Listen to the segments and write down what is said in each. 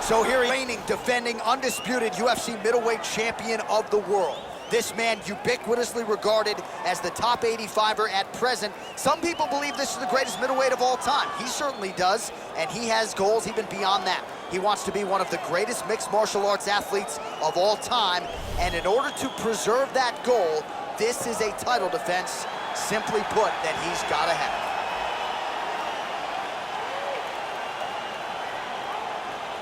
So here he reigning, defending, undisputed UFC middleweight champion of the world. This man ubiquitously regarded as the top 85er at present. Some people believe this is the greatest middleweight of all time. He certainly does, and he has goals even beyond that. He wants to be one of the greatest mixed martial arts athletes of all time, and in order to preserve that goal, this is a title defense, simply put, that he's gotta have.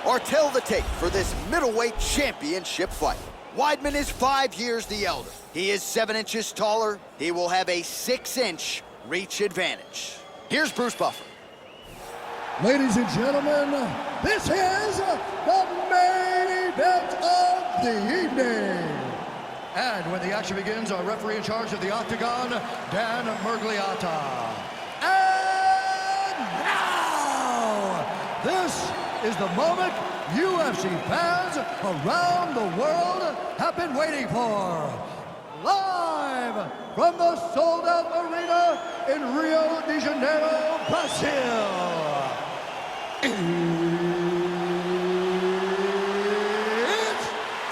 Or tell the tape for this middleweight championship fight. Weidman is 5 years the elder. He is 7 inches taller. He will have a 6-inch reach advantage. Here's Bruce Buffer. Ladies and gentlemen, this is the main event of the evening. And when the action begins, our referee in charge of the Octagon, Dan Murgliata. And now, this is the moment UFC fans around the world have been waiting for. Live from the sold-out arena in Rio de Janeiro, Brazil. It's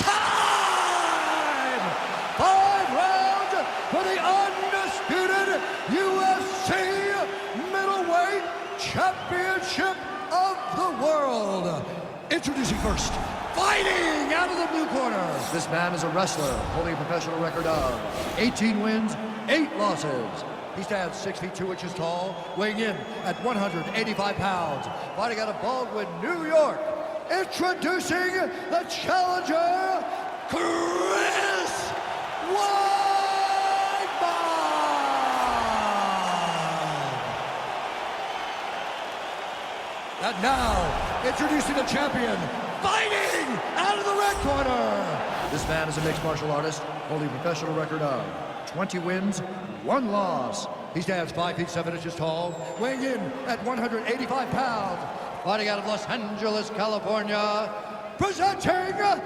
time! 5 rounds for the undisputed UFC middleweight championship of the world. Introducing first, fighting out of the blue corner. This man is a wrestler holding a professional record of 18 wins, 8 losses. He stands 6 feet 2 inches tall, weighing in at 185 pounds. Fighting out of Baldwin, New York. Introducing the challenger, Chris Weidman. And now, introducing the champion, fighting out of the red corner. This man is a mixed martial artist, holding a professional record of 20 wins, 1 loss. He stands 5 feet 7 inches tall, weighing in at 185 pounds. Fighting out of Los Angeles, California, presenting the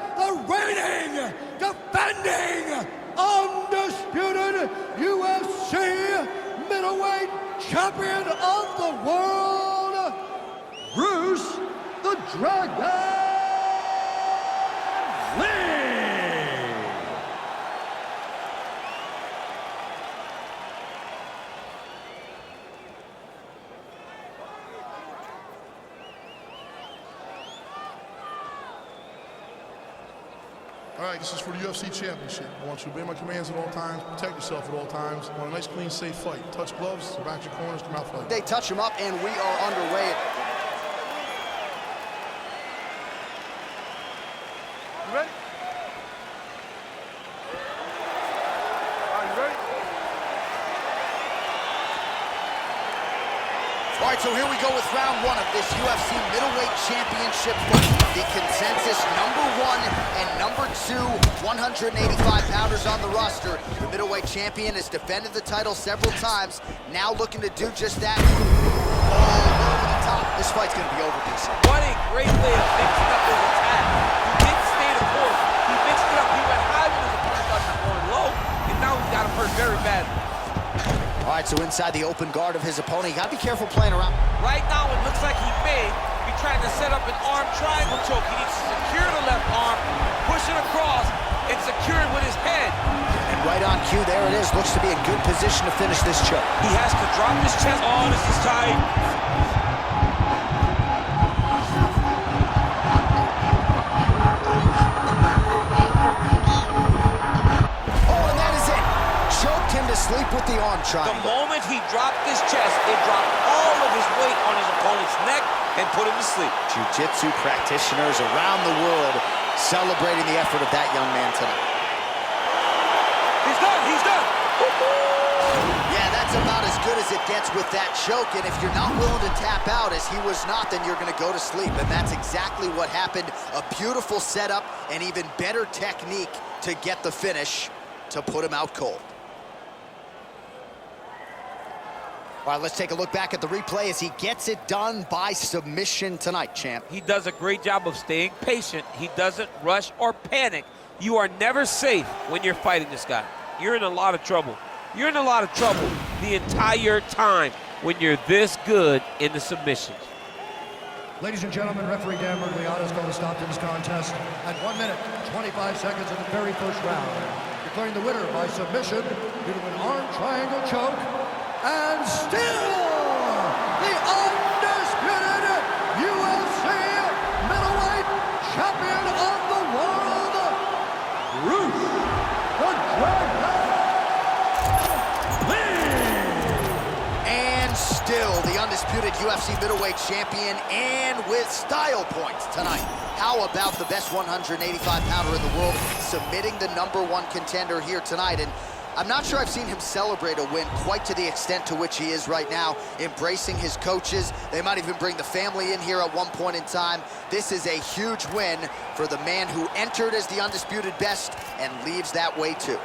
reigning, defending, undisputed UFC middleweight champion of the world, Bruce the Dragon Lee. All right, this is for the UFC Championship. I want you to obey my commands at all times, protect yourself at all times. I want a nice, clean, safe fight. Touch gloves, back your corners, come out fighting. They touch him up, and we are underway. You ready? Are you ready? All right, so here we go with round 1 of this UFC middleweight championship fight. The consensus #1 and #2 185-pounders on the roster. The middleweight champion has defended the title several times, now looking to do just that. All over the top. This fight's going to be over, DC. What a great way of mixing up his attack. He didn't stay the course. He mixed it up. He went high when his opponent thought he was going low, and now he's got him hurt very bad. All right, so inside the open guard of his opponent, you got to be careful playing around. Right now, it looks like he may be trying to set up an arm triangle choke. He needs to secure the left arm, push it across, and secure it with his head. And right on cue, there it is. Looks to be in good position to finish this choke. He has to drop his chest. Oh, this is tight. Sleep with the arm triangle. The moment he dropped his chest, it dropped all of his weight on his opponent's neck and put him to sleep. Jiu-jitsu practitioners around the world celebrating the effort of that young man tonight. He's done, he's done. Yeah, that's about as good as it gets with that choke, and if you're not willing to tap out, as he was not, then you're going to go to sleep, and that's exactly what happened. A beautiful setup and even better technique to get the finish to put him out cold. All right, let's take a look back at the replay as he gets it done by submission tonight, champ. He does a great job of staying patient. He doesn't rush or panic. You are never safe when you're fighting this guy. You're in a lot of trouble. You're in a lot of trouble the entire time when you're this good in the submissions. Ladies and gentlemen, referee Dan Mergliata has called a stop to this contest at 1 minute, 25 seconds of the very first round, declaring the winner by submission due to an arm triangle choke, and still the undisputed UFC middleweight champion of the world, Bruce the Dragon Lee! And still the undisputed UFC middleweight champion, and with style points tonight. How about the best 185-pounder in the world submitting the #1 contender here tonight? And I'm not sure I've seen him celebrate a win quite to the extent to which he is right now, embracing his coaches. They might even bring the family in here at one point in time. This is a huge win for the man who entered as the undisputed best and leaves that way too.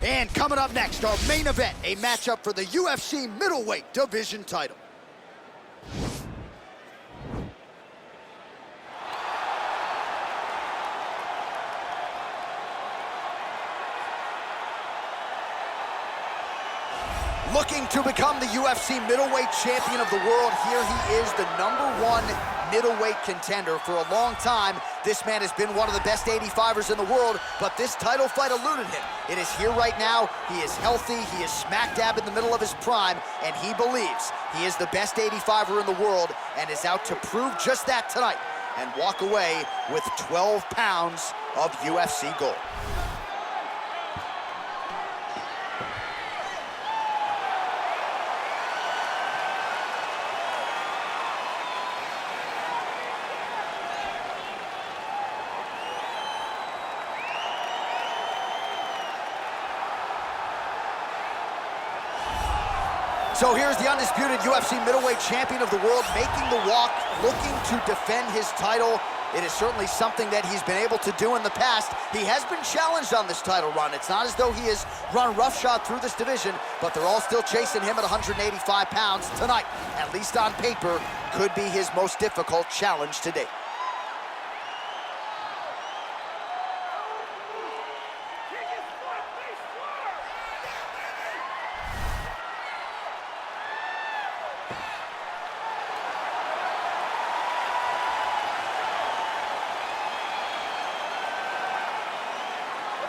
And coming up next, our main event, a matchup for the UFC middleweight division title. Looking to become the UFC middleweight champion of the world, here he is, the #1 middleweight contender. For a long time, this man has been one of the best 85ers in the world, but this title fight eluded him. It is here right now. He is healthy. He is smack dab in the middle of his prime, and he believes he is the best 85er in the world and is out to prove just that tonight and walk away with 12 pounds of UFC gold. So here's the undisputed UFC middleweight champion of the world making the walk, looking to defend his title. It is certainly something that he's been able to do in the past. He has been challenged on this title run. It's not as though he has run roughshod through this division, but they're all still chasing him at 185 pounds tonight. At least on paper, could be his most difficult challenge to date.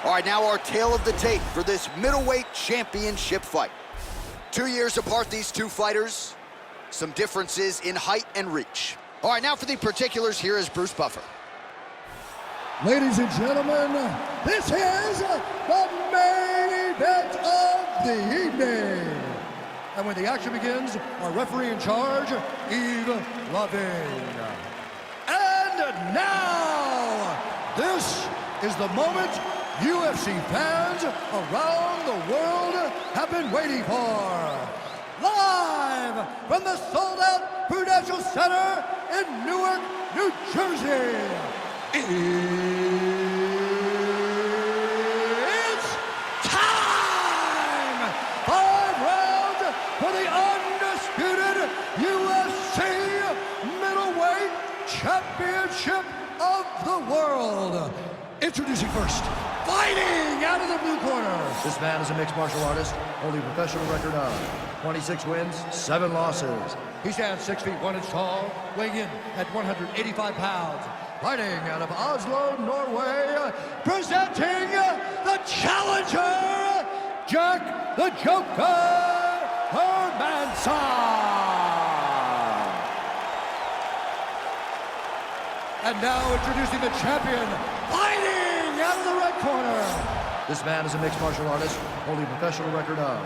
All right, now our tale of the tape for this middleweight championship fight. 2 years apart, these two fighters. Some differences in height and reach. All right, now for the particulars, here is Bruce Buffer. Ladies and gentlemen, this is the main event of the evening. And when the action begins, our referee in charge, Yves Lavigne. And now, this is the moment UFC fans around the world have been waiting for. Live from the sold-out Prudential Center in Newark, New Jersey. It's time! 5 rounds for the undisputed UFC middleweight championship of the world. Introducing first, fighting out of the blue corner. This man is a mixed martial artist, holding a professional record of 26 wins, 7 losses. He stands 6 feet 1 inch tall, weighing in at 185 pounds. Fighting out of Oslo, Norway, presenting the challenger, Jack the Joker Hermansson. And now introducing the champion, fighting out of the red corner. This man is a mixed martial artist, holding a professional record of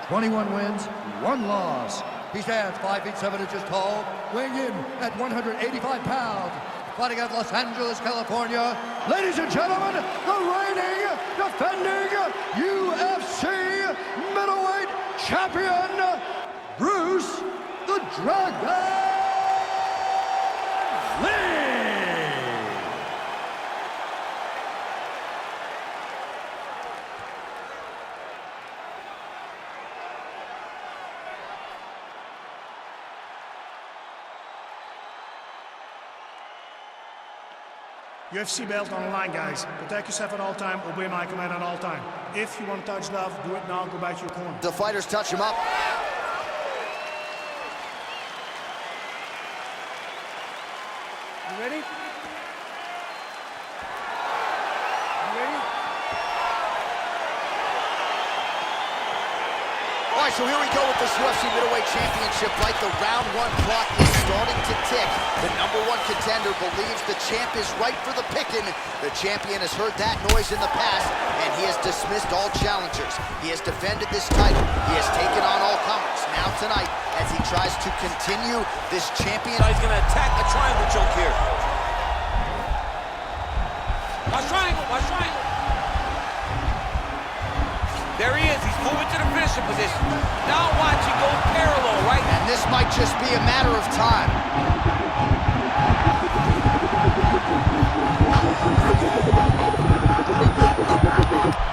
21 wins, 1 loss. He stands 5 feet 7 inches tall, weighing in at 185 pounds. Fighting out of Los Angeles, California, ladies and gentlemen, the reigning, defending UFC middleweight champion, Bruce the Dragon Lee. UFC belt on the line, guys. Protect yourself at all time, obey my command at all time. If you want to touch love, do it now, go back to your corner. The fighters touch him up. You ready? You ready? All right, so here we go with this UFC middleweight championship fight. The round 1 clock is starting to tick. The #1 contender believes the champ is right for the picking. The champion has heard that noise in the past, and he has dismissed all challengers. He has defended this title. He has taken on all comers. Now tonight, as he tries to continue this champion. So he's going to attack the triangle choke here. Watch triangle, watch triangle. There he is, he's moving to the finishing position. Now watch him go parallel, right? And this might just be a matter of time.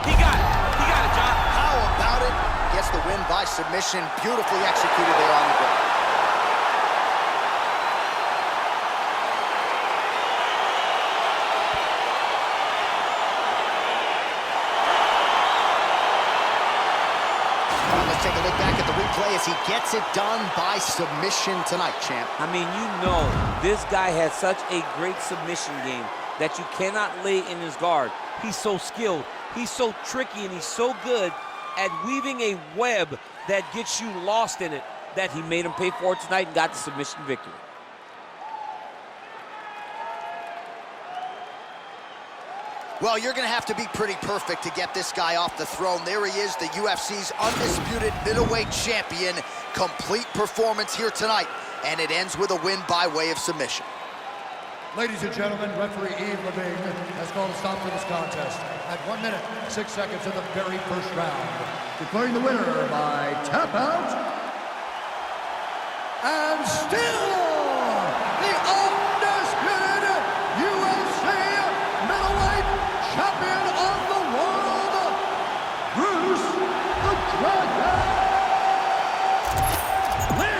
He got it, John. submission, beautifully executed there on the ground. Let's take a look back at the replay as he gets it done by submission tonight, champ. I mean, you know, this guy has such a great submission game that you cannot lay in his guard. He's so skilled, he's so tricky, and he's so good at weaving a web that gets you lost in it that he made him pay for it tonight and got the submission victory. Well, you're going to have to be pretty perfect to get this guy off the throne. There he is, the UFC's undisputed middleweight champion. Complete performance here tonight, and it ends with a win by way of submission. Ladies and gentlemen, referee Yves Levine has called a stop to this contest at 1 minute, 6 seconds in the very first round, declaring the winner by tap out, and still the undisputed UFC middleweight champion of the world, Bruce the Dragon Lee.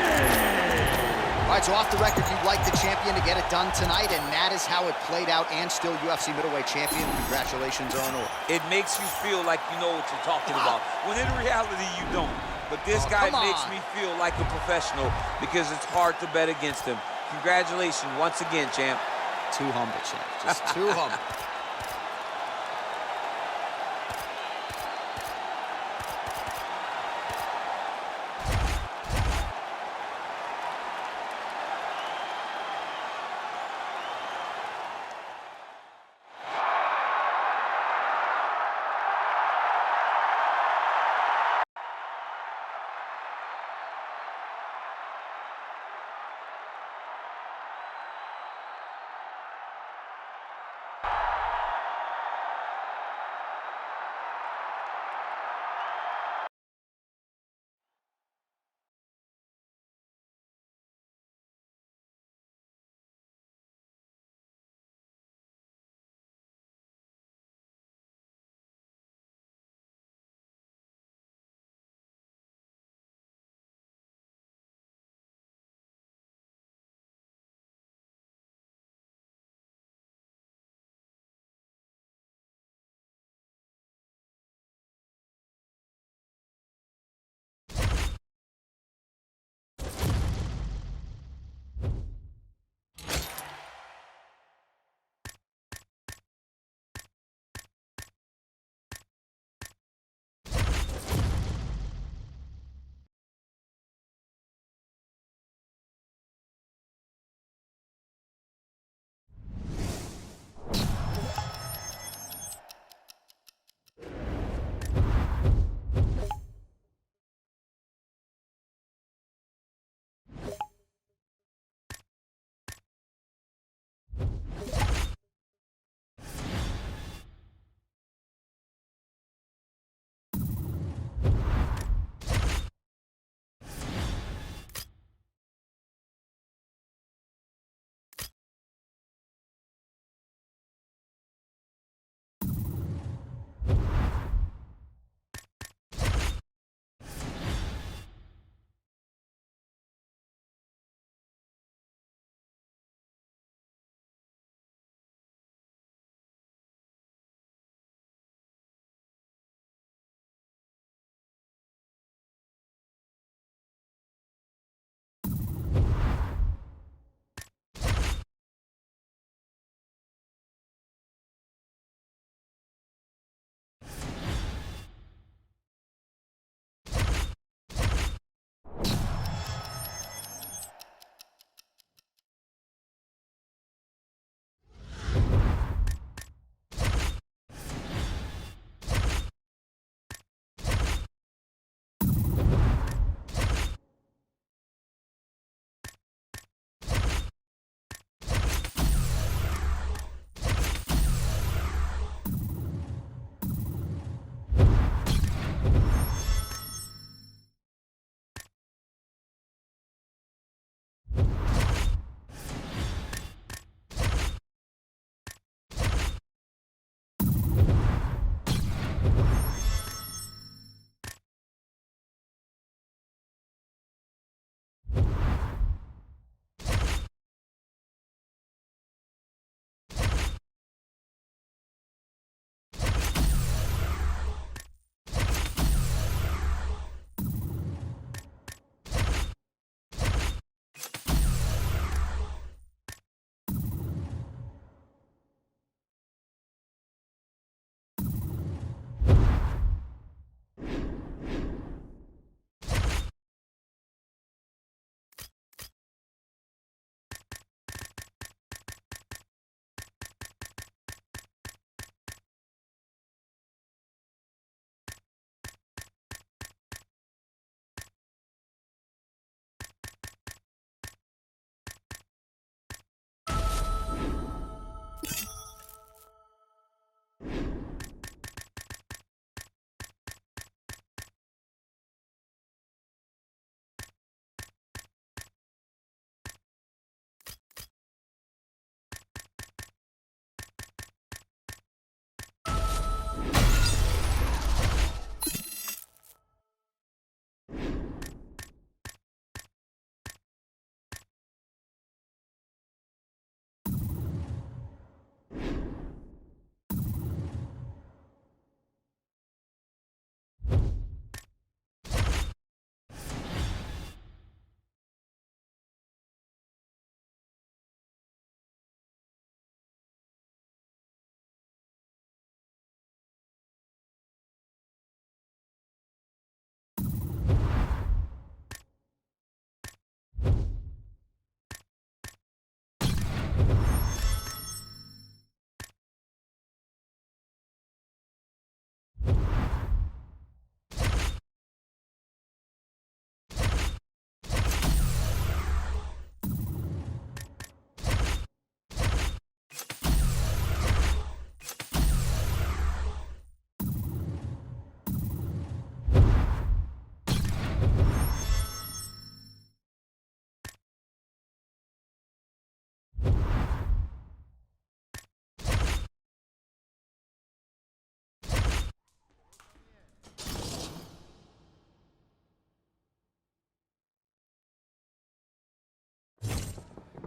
All right, so off the record, you'd like the champion to get it done tonight, and that is how it played out, and still UFC middleweight champion. Congratulations are in order. It makes you feel like you know what you're talking about, when in reality you don't. But this guy makes me feel like a professional because it's hard to bet against him. Congratulations once again, champ. Too humble, champ. Just too humble.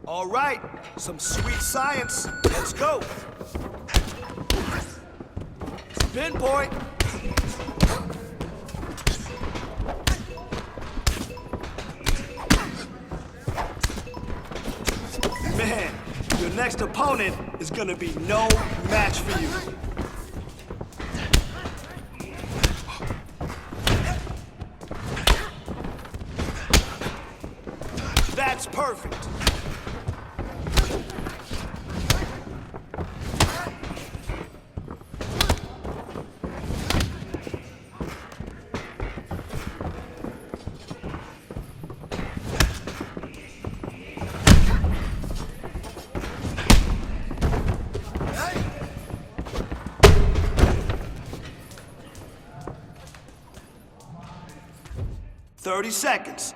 All right, some sweet science. Let's go. Pinpoint. Man, your next opponent is gonna be no match for you. That's perfect. Hey. 30 seconds.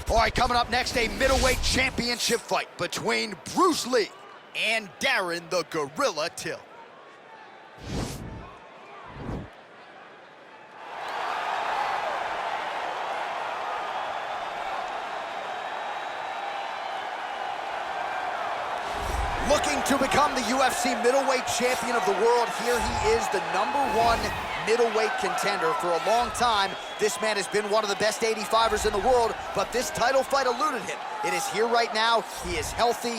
All right, coming up next, a middleweight championship fight between Bruce Lee and Darren the Gorilla Till. Looking to become the UFC middleweight champion of the world, here he is, the #1 middleweight contender. For a long time, this man has been one of the best 85ers in the world, but this title fight eluded him. It is here right now. He is healthy.